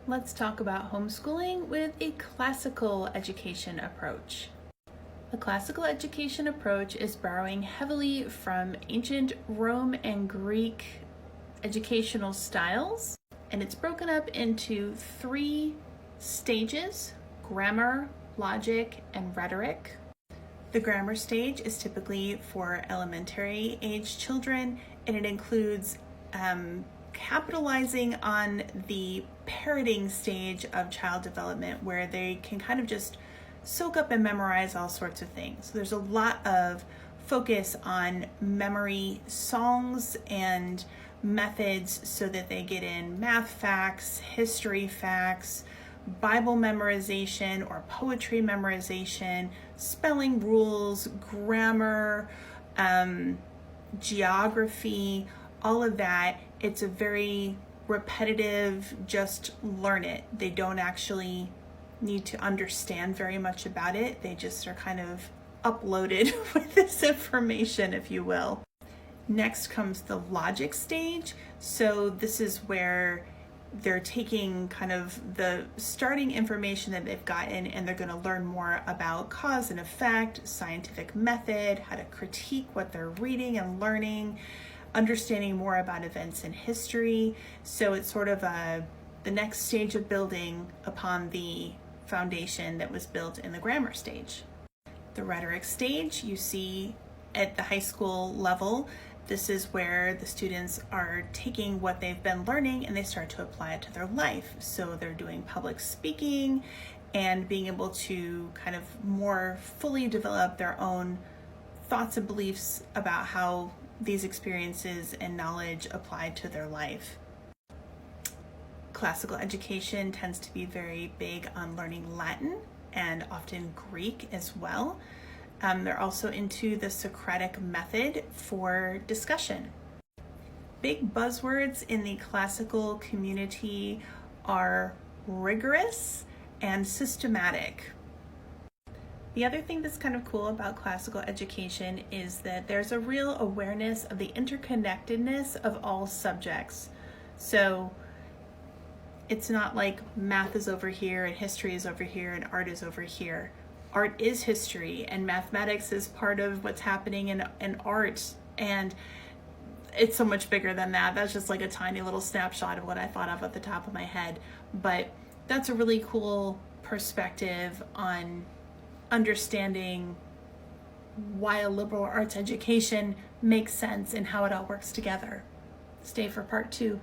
Let's talk about homeschooling with a classical education approach. The classical education approach is borrowing heavily from ancient Rome and Greek educational styles, and it's broken up into three stages: grammar, logic, and rhetoric. The grammar stage is typically for elementary age children, and it includes capitalizing on the parroting stage of child development, where they can kind of just soak up and memorize all sorts of things. So there's a lot of focus on memory songs and methods so that they get in math facts, history facts, Bible memorization or poetry memorization, spelling rules, grammar, geography, all of that. It's a very repetitive, just learn it. They don't actually need to understand very much about it. They just are kind of uploaded with this information, if you will. Next comes the logic stage. So this is where they're taking kind of the starting information that they've gotten, and they're going to learn more about cause and effect, scientific method, how to critique what they're reading and learning, understanding more about events in history. So it's sort of the next stage of building upon the foundation that was built in the grammar stage. The rhetoric stage you see at the high school level. This is where the students are taking what they've been learning and they start to apply it to their life. So they're doing public speaking and being able to kind of more fully develop their own thoughts and beliefs about how these experiences and knowledge apply to their life. Classical education tends to be very big on learning Latin and often Greek as well. They're also into the Socratic method for discussion. Big buzzwords in the classical community are rigorous and systematic. The other thing that's kind of cool about classical education is that there's a real awareness of the interconnectedness of all subjects. So it's not like math is over here and history is over here and art is over here. Art is history, and mathematics is part of what's happening in art, and it's so much bigger than that. That's just like a tiny little snapshot of what I thought of at the top of my head, but that's a really cool perspective on understanding why a liberal arts education makes sense and how it all works together. Stay for part 2.